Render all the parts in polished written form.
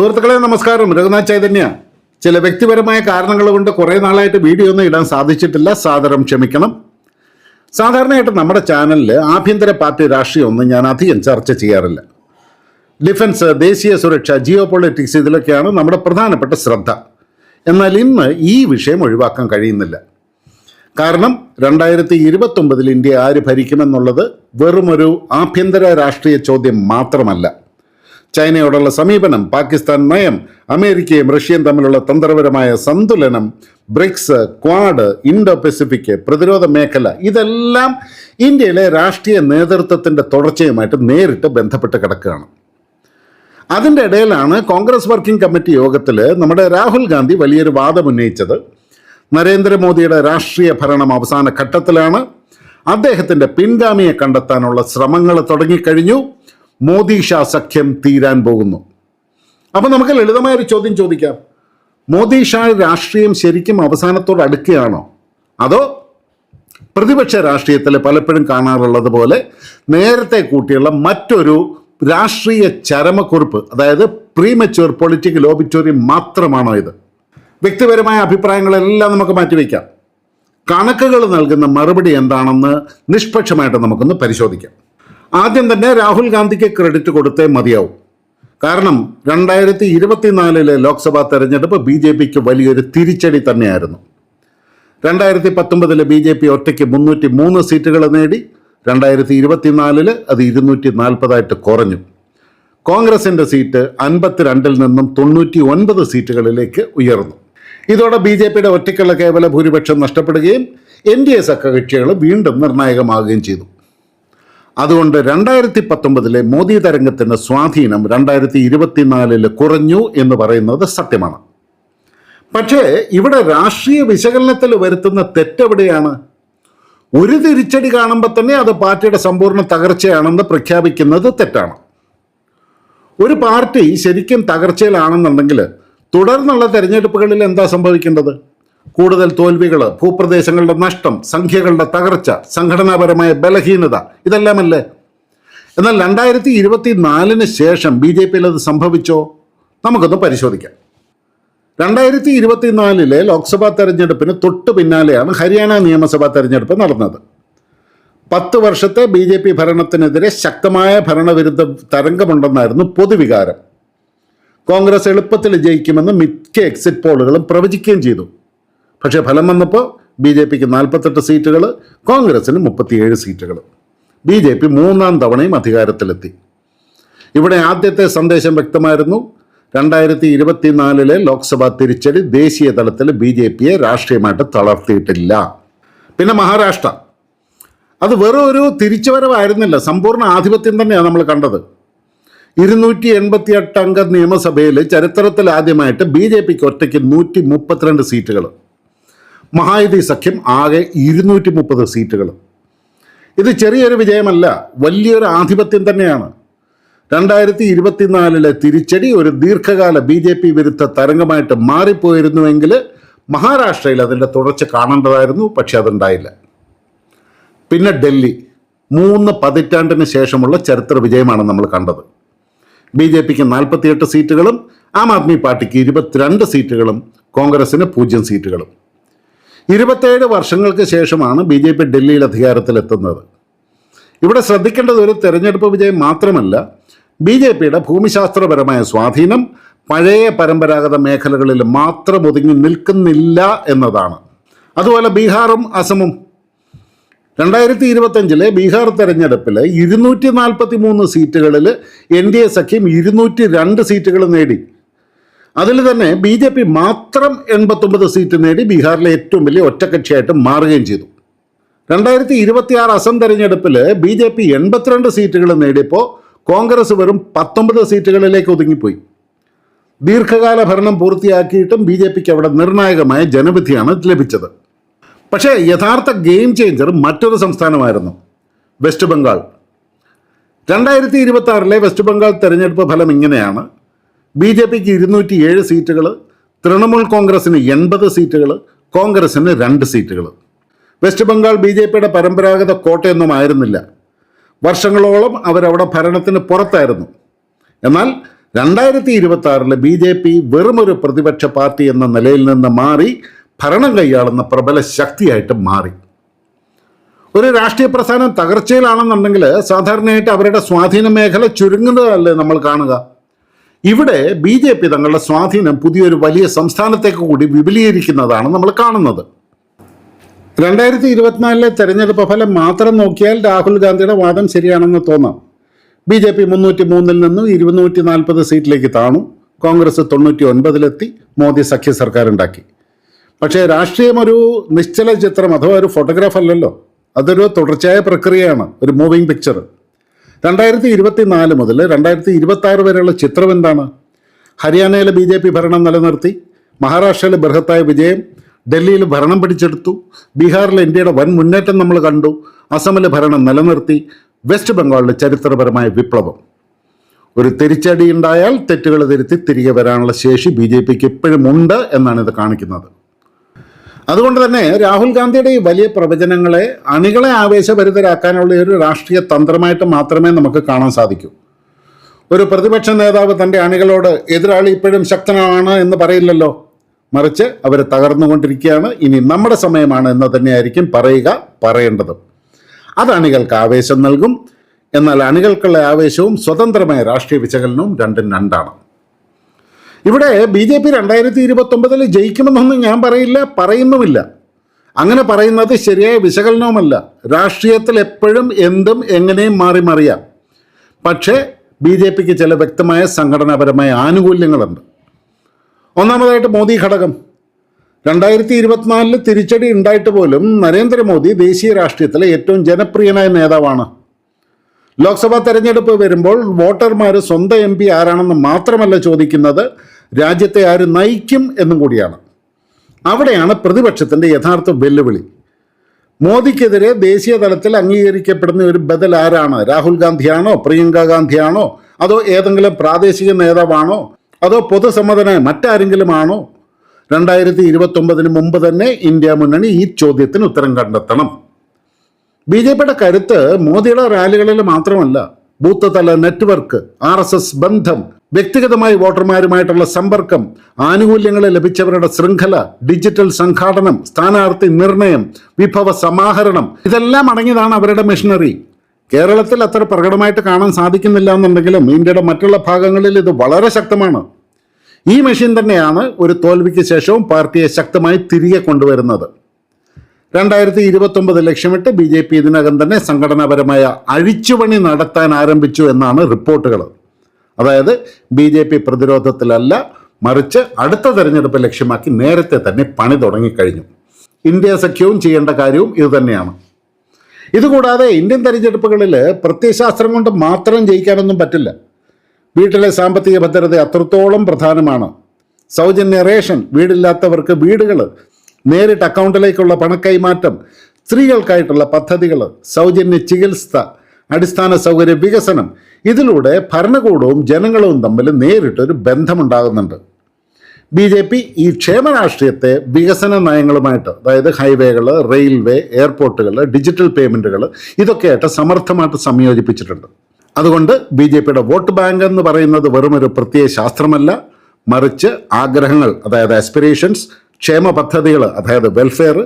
സുഹൃത്തുക്കളെ നമസ്കാരം. രഘുനാഥ് ചൈതന്യ. ചില വ്യക്തിപരമായ കാരണങ്ങൾ കൊണ്ട് കുറേ നാളായിട്ട് വീഡിയോ ഒന്നും ഇടാൻ സാധിച്ചിട്ടില്ല. സാദരം ക്ഷമിക്കണം. സാധാരണയായിട്ട് നമ്മുടെ ചാനലിൽ ആഭ്യന്തര പാർട്ടി രാഷ്ട്രീയമൊന്നും ഞാൻ അധികം ചർച്ച ചെയ്യാറില്ല. ഡിഫൻസ്, ദേശീയ സുരക്ഷ, ജിയോ പൊളിറ്റിക്സ്, ഇതിലൊക്കെയാണ് നമ്മുടെ പ്രധാനപ്പെട്ട ശ്രദ്ധ. എന്നാൽ ഇന്ന് ഈ വിഷയം ഒഴിവാക്കാൻ കഴിയുന്നില്ല. കാരണം 2029 ഇന്ത്യ ആര് ഭരിക്കുമെന്നുള്ളത് വെറുമൊരു ആഭ്യന്തര രാഷ്ട്രീയ ചോദ്യം മാത്രമല്ല. ചൈനയോടുള്ള സമീപനം, പാകിസ്ഥാൻ നയം, അമേരിക്കയും റഷ്യയും തമ്മിലുള്ള തന്ത്രപരമായ സന്തുലനം, ബ്രിക്സ്, ക്വാഡ്, ഇൻഡോ പസഫിക്, പ്രതിരോധ മേഖല, ഇതെല്ലാം ഇന്ത്യയിലെ രാഷ്ട്രീയ നേതൃത്വത്തിൻ്റെ തുടർച്ചയുമായിട്ട് നേരിട്ട് ബന്ധപ്പെട്ട് കിടക്കുകയാണ്. അതിൻ്റെ ഇടയിലാണ് കോൺഗ്രസ് വർക്കിംഗ് കമ്മിറ്റി യോഗത്തിൽ നമ്മുടെ രാഹുൽ ഗാന്ധി വലിയൊരു വാദം ഉന്നയിച്ചത്. നരേന്ദ്രമോദിയുടെ രാഷ്ട്രീയ ഭരണം അവസാന ഘട്ടത്തിലാണ്. അദ്ദേഹത്തിൻ്റെ പിൻഗാമിയെ കണ്ടെത്താനുള്ള ശ്രമങ്ങൾ തുടങ്ങിക്കഴിഞ്ഞു. മോദി ഷാ സഖ്യം തീരാൻ പോകുന്നു. അപ്പോൾ നമുക്ക് ലളിതമായൊരു ചോദ്യം ചോദിക്കാം. മോദി ഷാ രാഷ്ട്രീയം ശരിക്കും അവസാനത്തോട് അടുക്കുകയാണോ? അതോ പ്രതിപക്ഷ രാഷ്ട്രീയത്തിൽ പലപ്പോഴും കാണാറുള്ളത് പോലെ നേരത്തെ കൂട്ടിയുള്ള മറ്റൊരു രാഷ്ട്രീയ ചരമക്കുറിപ്പ്, അതായത് പ്രീമച്യൂർ പൊളിറ്റിക്കൽ ഓബിറ്റോറി മാത്രമാണോ ഇത്? വ്യക്തിപരമായ അഭിപ്രായങ്ങളെല്ലാം നമുക്ക് മാറ്റിവെക്കാം. കണക്കുകൾ നൽകുന്ന മറുപടി എന്താണെന്ന് നിഷ്പക്ഷമായിട്ട് നമുക്കൊന്ന് പരിശോധിക്കാം. ആദ്യം തന്നെ രാഹുൽ ഗാന്ധിക്ക് ക്രെഡിറ്റ് കൊടുത്തേ മതിയാവും. കാരണം 2024 ലോക്സഭാ തെരഞ്ഞെടുപ്പ് BJPക്ക് വലിയൊരു തിരിച്ചടി തന്നെയായിരുന്നു. 2019 BJP ഒറ്റയ്ക്ക് 303 സീറ്റുകൾ നേടി. 2024 അത് 240 കുറഞ്ഞു. കോൺഗ്രസിൻ്റെ സീറ്റ് 52 നിന്നും 99 സീറ്റുകളിലേക്ക് ഉയർന്നു. ഇതോടെ BJPയുടെ ഒറ്റയ്ക്കുള്ള കേവല ഭൂരിപക്ഷം നഷ്ടപ്പെടുകയും NDA സഖ്യകക്ഷികൾ വീണ്ടും നിർണായകമാകുകയും ചെയ്തു. അതുകൊണ്ട് 2019 മോദി തരംഗത്തിൻ്റെ സ്വാധീനം 2024 കുറഞ്ഞു എന്ന് പറയുന്നത് സത്യമാണ്. പക്ഷേ ഇവിടെ രാഷ്ട്രീയ വിശകലനത്തിൽ വരുത്തുന്ന തെറ്റെവിടെയാണ്? ഒരു തിരിച്ചടി കാണുമ്പോൾ തന്നെ അത് പാർട്ടിയുടെ സമ്പൂർണ്ണ തകർച്ചയാണെന്ന് പ്രഖ്യാപിക്കുന്നത് തെറ്റാണ്. ഒരു പാർട്ടി ശരിക്കും തകർച്ചയിലാണെന്നുണ്ടെങ്കിൽ തുടർന്നുള്ള തെരഞ്ഞെടുപ്പുകളിൽ എന്താ സംഭവിക്കേണ്ടത്? കൂടുതൽ തോൽവികൾ, ഭൂപ്രദേശങ്ങളുടെ നഷ്ടം, സംഖ്യകളുടെ തകർച്ച, സംഘടനാപരമായ ബലഹീനത, ഇതെല്ലാമല്ലേ? എന്നാൽ 2024 ശേഷം BJPയിൽ അത് സംഭവിച്ചോ? നമുക്കൊന്ന് പരിശോധിക്കാം. 2024 ലോക്സഭാ തെരഞ്ഞെടുപ്പിന് തൊട്ടു പിന്നാലെയാണ് ഹരിയാന നിയമസഭാ തെരഞ്ഞെടുപ്പ് നടന്നത്. 10 വർഷത്തെ BJP ഭരണത്തിനെതിരെ ശക്തമായ ഭരണവിരുദ്ധ തരംഗമുണ്ടെന്നായിരുന്നു പൊതുവികാരം. കോൺഗ്രസ് എളുപ്പത്തിൽ ജയിക്കുമെന്ന് മിക്ക എക്സിറ്റ് പോളുകളും പ്രവചിക്കുകയും ചെയ്തു. പക്ഷേ ഫലം വന്നപ്പോൾ BJPക്ക് 48 സീറ്റുകൾ, കോൺഗ്രസിന് 37 സീറ്റുകൾ. BJP 3ാം തവണയും അധികാരത്തിലെത്തി. ഇവിടെ ആദ്യത്തെ സന്ദേശം വ്യക്തമായിരുന്നു. 2024 ലോക്സഭാ തിരിച്ചടി ദേശീയ തലത്തിൽ BJPയെ രാഷ്ട്രീയമായിട്ട് തളർത്തിയിട്ടില്ല. പിന്നെ മഹാരാഷ്ട്ര, അത് വെറും ഒരു തിരിച്ചുവരവായിരുന്നില്ല, സമ്പൂർണ്ണ ആധിപത്യം തന്നെയാണ് നമ്മൾ കണ്ടത്. 288 അംഗ നിയമസഭയിൽ ചരിത്രത്തിൽ ആദ്യമായിട്ട് BJPക്ക് ഒറ്റയ്ക്ക് 132 സീറ്റുകൾ, മഹായുതി സഖ്യം ആകെ 230 സീറ്റുകൾ. ഇത് ചെറിയൊരു വിജയമല്ല, വലിയൊരു ആധിപത്യം തന്നെയാണ്. 2024 തിരിച്ചടി ഒരു ദീർഘകാല BJP വിരുദ്ധ തരംഗമായിട്ട് മാറിപ്പോയിരുന്നുവെങ്കിൽ മഹാരാഷ്ട്രയിൽ അതിൻ്റെ തുടർച്ച കാണേണ്ടതായിരുന്നു. പക്ഷെ അതുണ്ടായില്ല. പിന്നെ ഡൽഹി, 3 പതിറ്റാണ്ടിന് ശേഷമുള്ള ചരിത്ര വിജയമാണ് നമ്മൾ കണ്ടത്. BJPക്ക് 48 സീറ്റുകളും ആം ആദ്മി പാർട്ടിക്ക് 22 സീറ്റുകളും കോൺഗ്രസിന് 0 സീറ്റുകളും. 27 വർഷങ്ങൾക്ക് ശേഷമാണ് BJP ഡൽഹിയിൽ അധികാരത്തിലെത്തുന്നത്. ഇവിടെ ശ്രദ്ധിക്കേണ്ടത് ഒരു തെരഞ്ഞെടുപ്പ് വിജയം മാത്രമല്ല, BJPയുടെ ഭൂമിശാസ്ത്രപരമായ സ്വാധീനം പഴയ പരമ്പരാഗത മേഖലകളിൽ മാത്രം ഒതുങ്ങി നിൽക്കുന്നില്ല എന്നതാണ്. അതുപോലെ ബീഹാറും അസമും. 2025 ബീഹാർ തെരഞ്ഞെടുപ്പിൽ 243 സീറ്റുകളിൽ NDA സഖ്യം 202 സീറ്റുകൾ നേടി. അതിൽ തന്നെ BJP മാത്രം 89 സീറ്റ് നേടി ബീഹാറിലെ ഏറ്റവും വലിയ ഒറ്റക്കക്ഷിയായിട്ട് മാറുകയും ചെയ്തു. 2026 അസം തെരഞ്ഞെടുപ്പിൽ BJP 82 സീറ്റുകൾ നേടിയപ്പോൾ കോൺഗ്രസ് വെറും 19 സീറ്റുകളിലേക്ക് ഒതുങ്ങിപ്പോയി. ദീർഘകാല ഭരണം പൂർത്തിയാക്കിയിട്ടും BJPക്ക് അവിടെ നിർണായകമായ ജനവിധിയാണ് ലഭിച്ചത്. പക്ഷേ യഥാർത്ഥ ഗെയിം ചേഞ്ചർ മറ്റൊരു സംസ്ഥാനമായിരുന്നു, വെസ്റ്റ് ബംഗാൾ. 2026 വെസ്റ്റ് ബംഗാൾ തെരഞ്ഞെടുപ്പ് ഫലം ഇങ്ങനെയാണ്. BJPക്ക് 207 സീറ്റുകൾ, തൃണമൂൽ കോൺഗ്രസിന് 80 സീറ്റുകൾ, കോൺഗ്രസിന് 2 സീറ്റുകൾ. വെസ്റ്റ് ബംഗാൾ BJPയുടെ പരമ്പരാഗത കോട്ടയൊന്നും ആയിരുന്നില്ല. വർഷങ്ങളോളം അവരവിടെ ഭരണത്തിന് പുറത്തായിരുന്നു. എന്നാൽ 2026 BJP വെറുമൊരു പ്രതിപക്ഷ പാർട്ടി എന്ന നിലയിൽ നിന്ന് മാറി ഭരണം കൈയാളുന്ന പ്രബല ശക്തിയായിട്ട് മാറി. ഒരു രാഷ്ട്രീയ പ്രസ്ഥാനം തകർച്ചയിലാണെന്നുണ്ടെങ്കിൽ സാധാരണയായിട്ട് അവരുടെ സ്വാധീന മേഖല ചുരുങ്ങുന്നതല്ലേ നമ്മൾ കാണുക. ഇവിടെ BJP തങ്ങളുടെ സ്വാധീനം പുതിയൊരു വലിയ സംസ്ഥാനത്തേക്ക് കൂടി വിപുലീകരിക്കുന്നതാണ് നമ്മൾ കാണുന്നത്. 2024 തെരഞ്ഞെടുപ്പ് ഫലം മാത്രം നോക്കിയാൽ രാഹുൽ ഗാന്ധിയുടെ വാദം ശരിയാണെന്ന് തോന്നാം. BJP 303 നിന്നും 240 സീറ്റിലേക്ക് താണു. കോൺഗ്രസ് 99-ലെത്തി. മോദി സഖ്യ സർക്കാർ ഉണ്ടാക്കി. പക്ഷേ രാഷ്ട്രീയം ഒരു നിശ്ചല ചിത്രം അഥവാ ഒരു ഫോട്ടോഗ്രാഫ് അല്ലല്ലോ. അതൊരു തുടർച്ചയായ പ്രക്രിയയാണ്, ഒരു മൂവിങ് പിക്ചർ. 2024 മുതൽ 2026 വരെയുള്ള ചിത്രം എന്താണ്? ഹരിയാനയിലെ BJP ഭരണം നിലനിർത്തി, മഹാരാഷ്ട്രയിലെ ബൃഹത്തായ വിജയം, ഡൽഹിയിൽ ഭരണം പിടിച്ചെടുത്തു, ബീഹാറിലെ ഇന്ത്യയുടെ വൻ മുന്നേറ്റം നമ്മൾ കണ്ടു, അസമിലെ ഭരണം നിലനിർത്തി, വെസ്റ്റ് ബംഗാളിലെ ചരിത്രപരമായ വിപ്ലവം. ഒരു തിരിച്ചടി ഉണ്ടായാൽ തെറ്റുകൾ തിരുത്തി തിരികെ വരാനുള്ള ശേഷി BJPക്ക് ഇപ്പോഴും ഉണ്ട് എന്നാണ് ഇത് കാണിക്കുന്നത്. അതുകൊണ്ട് തന്നെ രാഹുൽ ഗാന്ധിയുടെ ഈ വലിയ പ്രവചനങ്ങളെ അണികളെ ആവേശഭരിതരാക്കാനുള്ള ഒരു രാഷ്ട്രീയ തന്ത്രമായിട്ട് മാത്രമേ നമുക്ക് കാണാൻ സാധിക്കൂ. ഒരു പ്രതിപക്ഷ നേതാവ് തൻ്റെ അണികളോട് എതിരാളി ഇപ്പോഴും ശക്തനാണ് എന്ന് പറയില്ലല്ലോ. മറിച്ച് അവർ തകർന്നുകൊണ്ടിരിക്കുകയാണ്, ഇനി നമ്മുടെ സമയമാണ് എന്ന് തന്നെയായിരിക്കും പറയേണ്ടത്. അത് അണികൾക്ക് ആവേശം നൽകും. എന്നാൽ അണികൾക്കുള്ള ആവേശവും സ്വതന്ത്രമായ രാഷ്ട്രീയ വിശകലനവും രണ്ടും രണ്ടാണ്. ഇവിടെ BJP 2029 ജയിക്കുമെന്നൊന്നും ഞാൻ പറയുന്നുമില്ല. അങ്ങനെ പറയുന്നത് ശരിയായ വിശകലനവുമല്ല. രാഷ്ട്രീയത്തിൽ എപ്പോഴും എന്തും എങ്ങനെയും മാറി മറിയാം. പക്ഷേ BJPക്ക് ചില വ്യക്തമായ സംഘടനാപരമായ ആനുകൂല്യങ്ങളുണ്ട്. ഒന്നാമതായിട്ട് മോദി ഘടകം. 2024 തിരിച്ചടി ഉണ്ടായിട്ട് പോലും നരേന്ദ്രമോദി ദേശീയ രാഷ്ട്രീയത്തിലെ ഏറ്റവും ജനപ്രിയനായ നേതാവാണ്. ലോക്സഭാ തെരഞ്ഞെടുപ്പ് വരുമ്പോൾ വോട്ടർമാർ സ്വന്തം MP ആരാണെന്ന് മാത്രമല്ല ചോദിക്കുന്നത്, രാജ്യത്തെ ആര് നയിക്കും എന്നും കൂടിയാണ്. അവിടെയാണ് പ്രതിപക്ഷത്തിൻ്റെ യഥാർത്ഥ വെല്ലുവിളി. മോദിക്കെതിരെ ദേശീയ തലത്തിൽ അംഗീകരിക്കപ്പെടുന്ന ഒരു ബദൽ ആരാണ്? രാഹുൽ ഗാന്ധിയാണോ, പ്രിയങ്ക ഗാന്ധിയാണോ, അതോ ഏതെങ്കിലും പ്രാദേശിക നേതാവാണോ, അതോ പൊതുസമ്മതനായ മറ്റാരെങ്കിലും ആണോ? 2029 മുമ്പ് തന്നെ ഇന്ത്യ മുന്നണി ഈ ചോദ്യത്തിന് ഉത്തരം കണ്ടെത്തണം. BJPയുടെ കരുത്ത് മോദിയുടെ റാലികളിൽ മാത്രമല്ല, ബൂത്ത് തല നെറ്റ്വർക്ക്, RSS ബന്ധം, വ്യക്തിഗതമായി വോട്ടർമാരുമായിട്ടുള്ള സമ്പർക്കം, ആനുകൂല്യങ്ങൾ ലഭിച്ചവരുടെ ശൃംഖല, ഡിജിറ്റൽ സംഘാടനം, സ്ഥാനാർത്ഥി നിർണയം, വിഭവ സമാഹരണം, ഇതെല്ലാം അടങ്ങിയതാണ് അവരുടെ മെഷീനറി. കേരളത്തിൽ അത്ര പ്രകടമായിട്ട് കാണാൻ സാധിക്കുന്നില്ല എന്നുണ്ടെങ്കിലും ഇന്ത്യയുടെ മറ്റുള്ള ഭാഗങ്ങളിൽ ഇത് വളരെ ശക്തമാണ്. ഈ മെഷീൻ തന്നെയാണ് ഒരു തോൽവിക്ക് ശേഷവും പാർട്ടിയെ ശക്തമായി തിരികെ കൊണ്ടുവരുന്നത്. 2029 ലക്ഷ്യമിട്ട് BJP ഇതിനകം തന്നെ സംഘടനാപരമായ അഴിച്ചുപണി നടത്താൻ ആരംഭിച്ചു എന്നാണ് റിപ്പോർട്ടുകൾ. അതായത് BJP പ്രതിരോധത്തിലല്ല, മറിച്ച് അടുത്ത തെരഞ്ഞെടുപ്പ് ലക്ഷ്യമാക്കി നേരത്തെ തന്നെ പണി തുടങ്ങിക്കഴിഞ്ഞു. ഇന്ത്യ സഖ്യവും ചെയ്യേണ്ട കാര്യവും ഇതുതന്നെയാണ്. ഇതുകൂടാതെ ഇന്ത്യൻ തെരഞ്ഞെടുപ്പുകളിൽ പ്രത്യയശാസ്ത്രം കൊണ്ട് മാത്രം ജയിക്കാനൊന്നും പറ്റില്ല. വീട്ടിലെ സാമ്പത്തിക ഭദ്രത അത്രത്തോളം പ്രധാനമാണ്. സൗജന്യ റേഷൻ, വീടില്ലാത്തവർക്ക് വീടുകൾ, നേരിട്ട് അക്കൗണ്ടിലേക്കുള്ള പണക്കൈമാറ്റം, സ്ത്രീകൾക്കായിട്ടുള്ള പദ്ധതികൾ, സൗജന്യ ചികിത്സ, അടിസ്ഥാന സൗകര്യ വികസനം, ഇതിലൂടെ ഭരണകൂടവും ജനങ്ങളും തമ്മിൽ നേരിട്ടൊരു ബന്ധമുണ്ടാകുന്നുണ്ട്. BJP ഈ ക്ഷേമ രാഷ്ട്രീയത്തെ വികസന നയങ്ങളുമായിട്ട്, അതായത് ഹൈവേകൾ, റെയിൽവേ, എയർപോർട്ടുകൾ, ഡിജിറ്റൽ പേയ്മെൻറ്റുകൾ, ഇതൊക്കെയായിട്ട് സമർത്ഥമായിട്ട് സംയോജിപ്പിച്ചിട്ടുണ്ട്. അതുകൊണ്ട് BJPയുടെ വോട്ട് ബാങ്ക് എന്ന് പറയുന്നത് വെറുമൊരു പ്രത്യയ ശാസ്ത്രമല്ല, മറിച്ച് ആഗ്രഹങ്ങൾ, അതായത് ആസ്പിറേഷൻസ്, ക്ഷേമ പദ്ധതികൾ, അതായത് വെൽഫെയർ,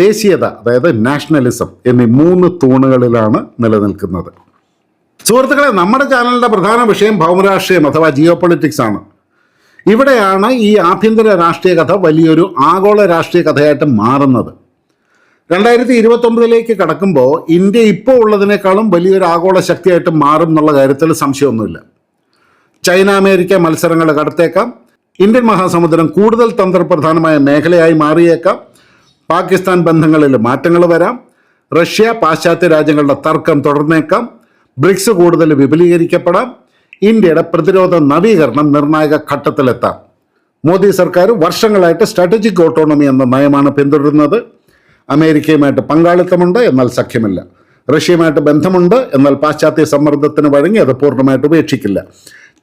ദേശീയത, അതായത് നാഷണലിസം എന്നീ 3 തൂണുകളിലാണ് നിലനിൽക്കുന്നത്. സുഹൃത്തുക്കളെ, നമ്മുടെ ചാനലിൻ്റെ പ്രധാന വിഷയം ഭൗമരാഷ്ട്രീയം അഥവാ ജിയോ പൊളിറ്റിക്സ് ആണ്. ഇവിടെയാണ് ഈ ആഭ്യന്തര രാഷ്ട്രീയ കഥ വലിയൊരു ആഗോള രാഷ്ട്രീയ കഥയായിട്ട് മാറുന്നത്. 2029 കടക്കുമ്പോൾ ഇന്ത്യ ഇപ്പോൾ ഉള്ളതിനേക്കാളും വലിയൊരു ആഗോള ശക്തിയായിട്ട് മാറും എന്നുള്ള കാര്യത്തിൽ സംശയമൊന്നുമില്ല. ചൈന അമേരിക്ക മത്സരങ്ങൾ കടത്തേക്കാം. ഇന്ത്യൻ മഹാസമുദ്രം കൂടുതൽ തന്ത്രപ്രധാനമായ മേഖലയായി മാറിയേക്കാം. പാകിസ്ഥാൻ ബന്ധങ്ങളിൽ മാറ്റങ്ങൾ വരാം. റഷ്യ പാശ്ചാത്യ രാജ്യങ്ങളുടെ തർക്കം തുടർന്നേക്കാം. ബ്രിക്സ് കൂടുതൽ വിപുലീകരിക്കപ്പെടാം. ഇന്ത്യയുടെ പ്രതിരോധ നവീകരണം നിർണായക ഘട്ടത്തിലെത്താം. മോദി സർക്കാർ വർഷങ്ങളായിട്ട് സ്ട്രാറ്റജിക് ഓട്ടോണമി എന്ന നയമാണ് പിന്തുടരുന്നത്. അമേരിക്കയുമായിട്ട് പങ്കാളിത്തമുണ്ട്, എന്നാൽ സഖ്യമില്ല. റഷ്യയുമായിട്ട് ബന്ധമുണ്ട്, എന്നാൽ പാശ്ചാത്യ സമ്മർദ്ദത്തിന് വഴങ്ങി അത് പൂർണ്ണമായിട്ട് ഉപേക്ഷിക്കില്ല.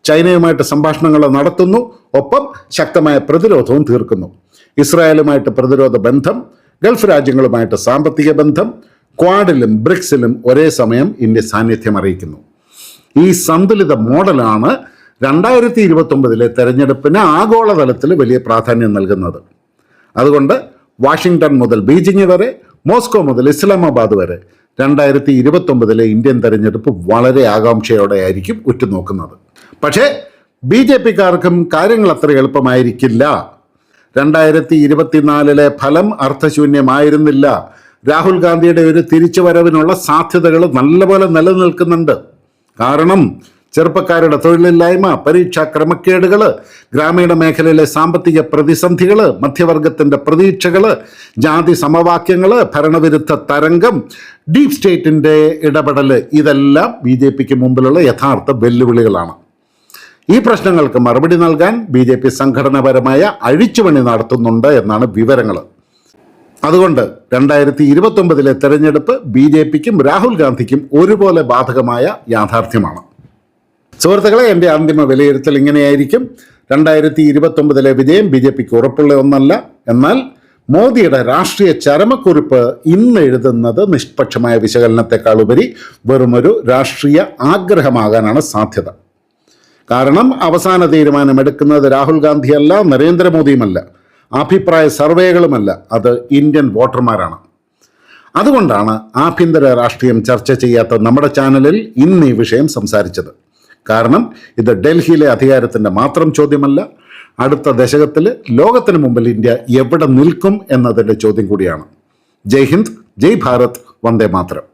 ചൈനയുമായിട്ട് സംഭാഷണങ്ങൾ നടത്തുന്നു, ഒപ്പം ശക്തമായ പ്രതിരോധവും തീർക്കുന്നു. ഇസ്രായേലുമായിട്ട് പ്രതിരോധ ബന്ധം, ഗൾഫ് രാജ്യങ്ങളുമായിട്ട് സാമ്പത്തിക ബന്ധം, ക്വാഡിലും ബ്രിക്സിലും ഒരേ സമയം ഇന്ത്യ സാന്നിധ്യം അറിയിക്കുന്നു. ഈ സന്തുലിത മോഡലാണ് 2029 തെരഞ്ഞെടുപ്പിന് ആഗോളതലത്തിൽ വലിയ പ്രാധാന്യം നൽകുന്നത്. അതുകൊണ്ട് വാഷിങ്ടൺ മുതൽ ബീജിംഗ് വരെ, മോസ്കോ മുതൽ ഇസ്ലാമാബാദ് വരെ 2029 ഇന്ത്യൻ തെരഞ്ഞെടുപ്പ് വളരെ ആകാംക്ഷയോടെ ആയിരിക്കും ഉറ്റുനോക്കുന്നത്. പക്ഷേ BJP-ക്കാർക്കും കാര്യങ്ങൾ അത്ര എളുപ്പമായിരിക്കില്ല. 2024 ഫലം അർത്ഥശൂന്യമായിരുന്നില്ല. രാഹുൽ ഗാന്ധിയുടെ ഒരു തിരിച്ചുവരവിനുള്ള സാധ്യതകൾ നല്ലപോലെ നിലനിൽക്കുന്നുണ്ട്. കാരണം ചെറുപ്പക്കാരുടെ തൊഴിലില്ലായ്മ, പരീക്ഷാ ക്രമക്കേടുകൾ, ഗ്രാമീണ മേഖലയിലെ സാമ്പത്തിക പ്രതിസന്ധികൾ, മധ്യവർഗത്തിൻ്റെ പ്രതീക്ഷകൾ, ജാതി സമവാക്യങ്ങൾ, ഭരണവിരുദ്ധ തരംഗം, ഡീപ് സ്റ്റേറ്റിൻ്റെ ഇടപെടൽ, ഇതെല്ലാം BJP-ക്ക് മുമ്പിലുള്ള യഥാർത്ഥ വെല്ലുവിളികളാണ്. ഈ പ്രശ്നങ്ങൾക്ക് മറുപടി നൽകാൻ BJP സംഘടനാപരമായ അഴിച്ചുപണി നടത്തുന്നുണ്ട് എന്നാണ് വിവരങ്ങൾ. അതുകൊണ്ട് 2029 തെരഞ്ഞെടുപ്പ് BJP-ക്കും രാഹുൽ ഗാന്ധിക്കും ഒരുപോലെ ബാധകമായ യാഥാർത്ഥ്യമാണ്. സുഹൃത്തുക്കളെ, എൻ്റെ അന്തിമ വിലയിരുത്തൽ ഇങ്ങനെയായിരിക്കും. 2029 വിജയം BJP-ക്ക് ഉറപ്പുള്ള ഒന്നല്ല. എന്നാൽ മോദിയുടെ രാഷ്ട്രീയ ചരമക്കുറിപ്പ് ഇന്ന് എഴുതുന്നത് നിഷ്പക്ഷമായ വിശകലനത്തെക്കാൾ ഉപരി വെറുമൊരു രാഷ്ട്രീയ ആഗ്രഹമാകാനാണ് സാധ്യത. കാരണം അവസാന തീരുമാനമെടുക്കുന്നത് രാഹുൽ ഗാന്ധിയല്ല, നരേന്ദ്രമോദിയുമല്ല, അഭിപ്രായ സർവേകളുമല്ല, അത് ഇന്ത്യൻ വോട്ടർമാരാണ്. അതുകൊണ്ടാണ് ആഭ്യന്തര രാഷ്ട്രീയം ചർച്ച ചെയ്യാത്ത നമ്മുടെ ചാനലിൽ ഇന്ന് ഈ വിഷയം സംസാരിച്ചത്. കാരണം ഇത് ഡൽഹിയിലെ അധികാരത്തിൻ്റെ മാത്രം ചോദ്യമല്ല, അടുത്ത ദശകത്തിൽ ലോകത്തിന് മുമ്പിൽ ഇന്ത്യ എവിടെ നിൽക്കും എന്നതിൻ്റെ ചോദ്യം കൂടിയാണ്. ജയ് ഹിന്ദ്, ജയ് ഭാരത്, വന്ദേ മാതരം.